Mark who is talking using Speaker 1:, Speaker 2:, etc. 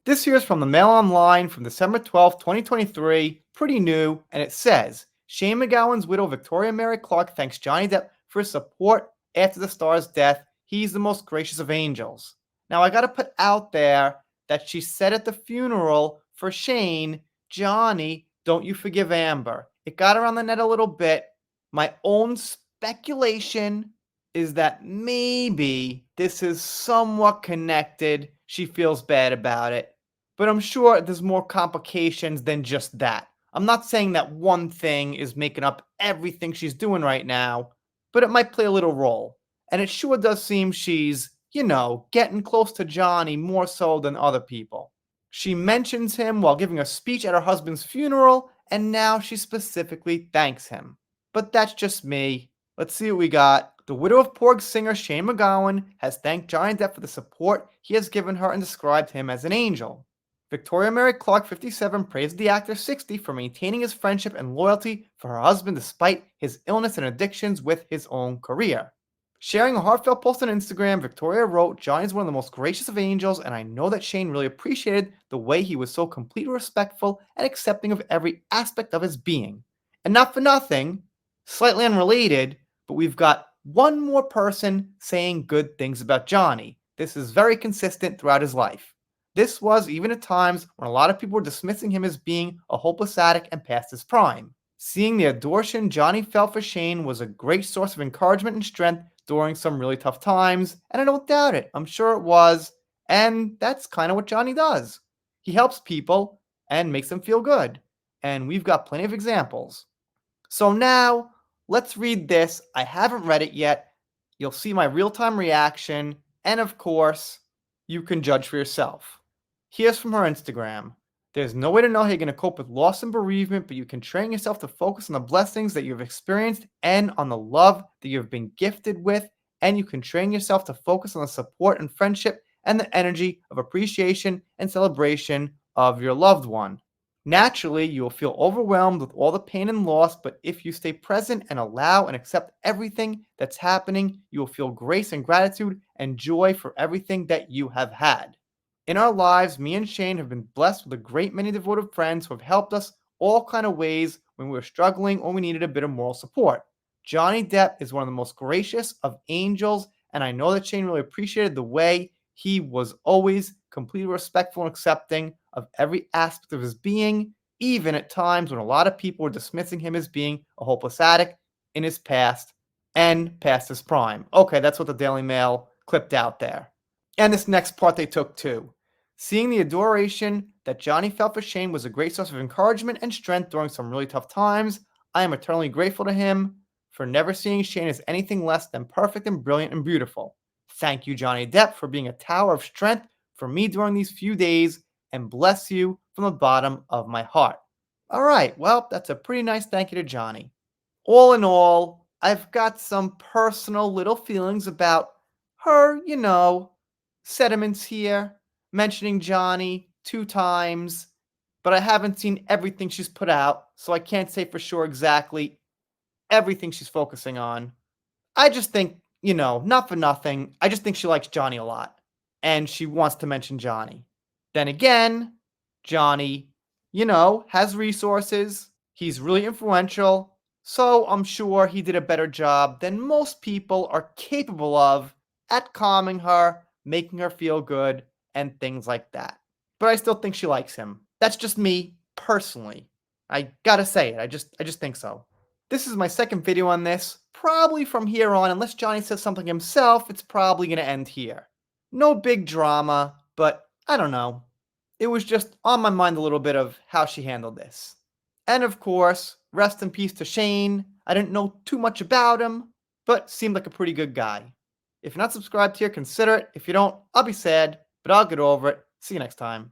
Speaker 1: This here is from the Mail Online from December 12th, 2023, pretty new, and it says, Shane MacGowan's widow Victoria Mary Clark thanks Johnny Depp for his support after the star's death. He's the most gracious of angels. Now, I gotta put out there that she said at the funeral for Shane, Johnny, don't you forgive Amber. It got around the net a little bit. My own speculation is that maybe this is somewhat connected. She feels bad about it. But I'm sure there's more complications than just that. I'm not saying that one thing is making up everything she's doing right now, but it might play a little role. And it sure does seem she's, getting close to Johnny more so than other people. She mentions him while giving a speech at her husband's funeral, and now she specifically thanks him. But that's just me. Let's see what we got. The widow of Porg singer Shane MacGowan has thanked Johnny Depp for the support he has given her and described him as an angel. Victoria Mary Clark, 57, praised the actor 60 for maintaining his friendship and loyalty for her husband despite his illness and addictions with his own career. Sharing a heartfelt post on Instagram, Victoria wrote, Johnny is one of the most gracious of angels, and I know that Shane really appreciated the way he was so completely respectful and accepting of every aspect of his being. And not for nothing, slightly unrelated, but we've got one more person saying good things about Johnny. This is very consistent throughout his life. This was even at times when a lot of people were dismissing him as being a hopeless addict and past his prime. Seeing the adoration Johnny felt for Shane was a great source of encouragement and strength during some really tough times, and I don't doubt it. I'm sure it was, and that's kind of what Johnny does. He helps people and makes them feel good, and we've got plenty of examples. So now, let's read this. I haven't read it yet. You'll see my real-time reaction, and of course, you can judge for yourself. Here's from her Instagram. There's no way to know how you're going to cope with loss and bereavement, but you can train yourself to focus on the blessings that you've experienced and on the love that you've been gifted with. And you can train yourself to focus on the support and friendship and the energy of appreciation and celebration of your loved one. Naturally, you will feel overwhelmed with all the pain and loss, but if you stay present and allow and accept everything that's happening, you will feel grace and gratitude and joy for everything that you have had. In our lives, me and Shane have been blessed with a great many devoted friends who have helped us all kind of ways when we were struggling or we needed a bit of moral support. Johnny Depp is one of the most gracious of angels, and I know that Shane really appreciated the way he was always completely respectful and accepting of every aspect of his being, even at times when a lot of people were dismissing him as being a hopeless addict in his past and past his prime. Okay, that's what the Daily Mail clipped out there. And this next part they took too. Seeing the adoration that Johnny felt for Shane was a great source of encouragement and strength during some really tough times. I am eternally grateful to him for never seeing Shane as anything less than perfect and brilliant and beautiful. Thank you, Johnny Depp, for being a tower of strength for me during these few days, and bless you from the bottom of my heart. All right, well, that's a pretty nice thank you to Johnny. All in all, I've got some personal little feelings about her, sentiments here, mentioning Johnny 2 times, but I haven't seen everything she's put out, so I can't say for sure exactly everything she's focusing on. I just think, not for nothing, I just think she likes Johnny a lot, and she wants to mention Johnny. Then again, Johnny, has resources. He's really influential, so I'm sure he did a better job than most people are capable of at calming her, making her feel good, and things like that. But I still think she likes him. That's just me, personally. I gotta say it, I just think so. This is my second video on this. Probably from here on, unless Johnny says something himself, it's probably gonna end here. No big drama, but I don't know. It was just on my mind a little bit of how she handled this. And of course, rest in peace to Shane. I didn't know too much about him, but seemed like a pretty good guy. If you're not subscribed here, consider it. If you don't, I'll be sad, but I'll get over it. See you next time.